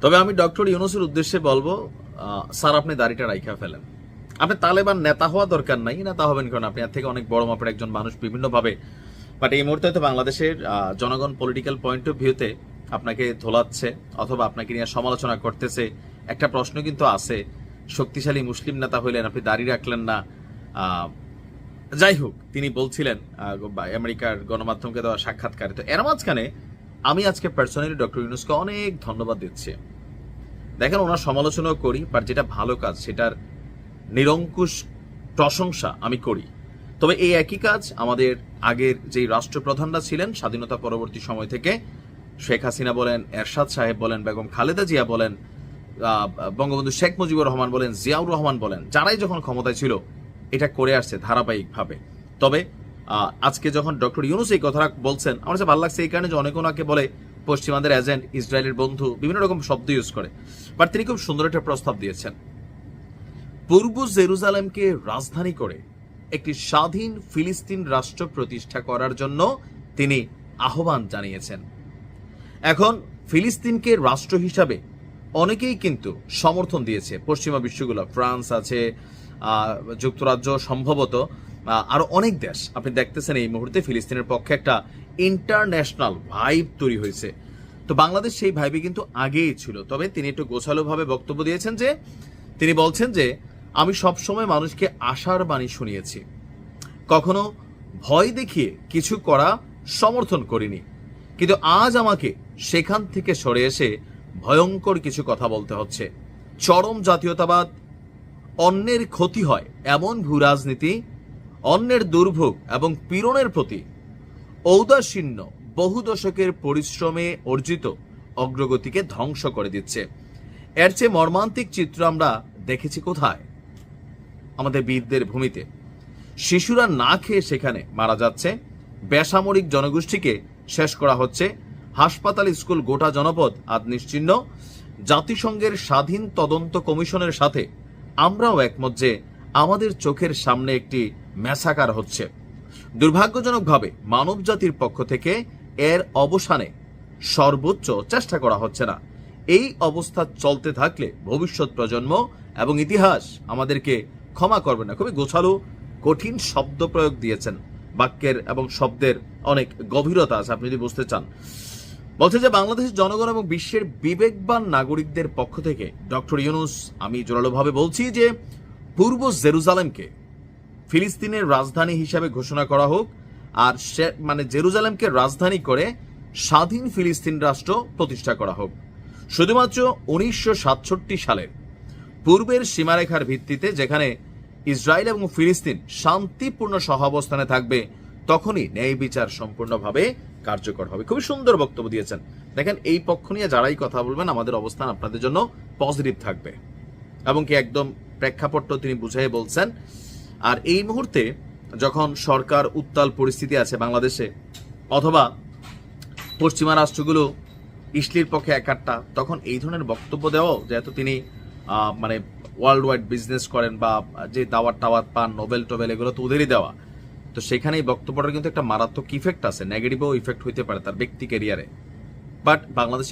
তবে আমি ডক্টর ইউনূসের উদ্দেশ্যে বলবো, স্যার আপনি দাড়িটা রাইখা ফেলেন। আপনি তালেবান নেতা হওয়া দরকার নাই, নেতা হবেন কারণ আপনি এর থেকে অনেক বড় মাপের একজন মানুষ বিভিন্নভাবে। বাট এই মুহূর্তে তো বাংলাদেশের জনগণ পলিটিক্যাল পয়েন্ট অফ ভিউতে আপনাকে ধোলাচ্ছে অথবা আপনাকে নিয়ে সমালোচনা করতেছে। একটা প্রশ্ন কিন্তু আছে, শক্তিশালী মুসলিম নেতা হইলেন, আপনি দাড়ি রাখলেন না। যাই হোক, তিনি বলছিলেন আমেরিকার গণমাধ্যমকে দেওয়া সাক্ষাৎকারে। তো এর মাঝখানে আমি আজকে পার্সোনালি ডক্টর ইউনূসকে অনেক ধন্যবাদ দিচ্ছি। দেখেন, ওনার সমালোচনাও করি, বাট যেটা ভালো কাজ সেটার নিরঙ্কুশ প্রশংসা আমি করি। তবে এই একই কাজ আমাদের আগের যেই রাষ্ট্রপ্রধানরা ছিলেন স্বাধীনতা পরবর্তী সময় থেকে, শেখ হাসিনা বলেন, এরশাদ সাহেব বলেন, বেগম খালেদা জিয়া বলেন, বঙ্গবন্ধু শেখ মুজিবুর রহমান বলেন, জিয়াউর রহমান বলেন, যারাই যখন ক্ষমতায় ছিল এটা করে আসছে ধারাবাহিকভাবে। তবে আজকে যখন ডক্টর ইউনূস এই কথাটা বলছেন, আমার কাছে ভালো লাগছে এই কারণে যে অনেকে ওনাকে বলে পশ্চিমাদের এজেন্ট, ইসরায়েলের বন্ধু, বিভিন্ন রকম শব্দ ইউজ করে। বাট তিনি খুব সুন্দর একটা প্রস্তাব দিয়েছেন। পূর্ব জেরুজালেমকে রাজধানী করে একটি স্বাধীন ফিলিস্তিন রাষ্ট্র প্রতিষ্ঠা করার জন্য তিনি আহ্বান জানিয়েছেন। এখন ফিলিস্তিনকে রাষ্ট্র হিসাবে অনেকেই কিন্তু সমর্থন দিয়েছে, পশ্চিমা বিশ্বগুলো, ফ্রান্স আছে, যুক্তরাজ্য, সম্ভবত আরো অনেক দেশ। আপনি দেখতেছেন এই মুহূর্তে ফিলিস্তিনের পক্ষে একটা ইন্টারন্যাশনাল ভাইব তৈরি হয়েছে। তো বাংলাদেশ সেই ভাইবে কিন্তু আগেই ছিল। তবে তিনি একটু গোছালোভাবে বক্তব্য দিয়েছেন, যে তিনি বলছেন যে আমি সবসময় মানুষকে আশার বাণী শুনিয়েছি, কখনো ভয় দেখিয়ে কিছু করা সমর্থন করিনি, কিন্তু আজ আমাকে সেখান থেকে সরে এসে ভয়ঙ্কর কিছু কথা বলতে হচ্ছে। চরম জাতীয়তাবাদ, অন্যের ক্ষতি হয় এমন ভূরাজনীতি, অন্যের দুর্ভোগ এবং পীড়নের প্রতি ঔদাসীন্য বহু দশকের পরিশ্রমে অর্জিত অগ্রগতিকে ধ্বংস করে দিচ্ছে। এর চেয়ে মর্মান্তিক চিত্র আমরা দেখেছি কোথায়? আমাদের বীরদের ভূমিতে। শিশুরা না খেয়ে সেখানে মারা যাচ্ছে, বেসামরিক জনগোষ্ঠীকে শেষ করা হচ্ছে, হাসপাতাল, স্কুল, গোটা জনপদ আজ নিশ্চিহ্ন। জাতিসংঘের স্বাধীন তদন্ত কমিশনের সাথে আমরাও একমত যে আমাদের চোখের সামনে একটি ম্যাসাকার হচ্ছে। দুর্ভাগ্যজনকভাবে মানব জাতির পক্ষ থেকে এর অবসানে সর্বোচ্চ চেষ্টা করা হচ্ছে না। এই অবস্থা চলতে থাকলে ভবিষ্যৎ প্রজন্ম এবং ইতিহাস আমাদেরকে ক্ষমা করবে না। খুবই গোছালো কঠিন শব্দ প্রয়োগ দিয়েছেন, বাক্যের এবং শব্দের অনেক গভীরতা আছে আপনি যদি বুঝতে চান। বলছে যে বাংলাদেশের জনগণ এবং বিশ্বের বিবেকবান নাগরিকদের পক্ষ থেকে ডক্টর ইউনূস, আমি জোরালোভাবে বলছি যে পূর্ব জেরুজালেমকে ফিলিস্তিনের রাজধানী হিসাবে ঘোষণা করা হোক, আর জেরুজালেমকে রাজধানী করে স্বাধীন ফিলিস্তিন রাষ্ট্র প্রতিষ্ঠা করা হোক। শুধুমাত্র 1967 সালের পূর্বের সীমারেখার ভিত্তিতে, যেখানে ইসরায়েল এবং ফিলিস্তিন শান্তিপূর্ণ সহাবস্থানে থাকবে, তখনই ন্যায় বিচার সম্পূর্ণভাবে কার্যকর হবে। খুবই সুন্দর বক্তব্য দিয়েছেন। দেখেন, এই পক্ষ নিয়ে যারাই কথা বলবেন, আমাদের অবস্থান আপনাদের জন্য পজিটিভ থাকবে এবং কি একদম প্রেক্ষাপটটা তিনি বুঝাই বলছেন। আর এই মুহূর্তে যখন সরকার উত্তাল পরিস্থিতি আছে বাংলাদেশে, অথবা পশ্চিমা রাষ্ট্রগুলো ইসলির পক্ষে একাট্টা, তখন এই ধরনের বক্তব্য দেওয়াও, যেহেতু তিনি ওয়ার্ল্ড ওয়াইড বিজনেস করেন বা যে দাওয়াত টাওয়াত পান, নোবেল টোবেল, এগুলো তো ওদেরই দেওয়া। তো সেখানে এই বক্তব্যটার কিন্তু একটা মারাত্মক ইফেক্ট আছে, নেগেটিভও ইফেক্ট হইতে পারে তার ব্যক্তি ক্যারিয়ারে। বাট বাংলাদেশ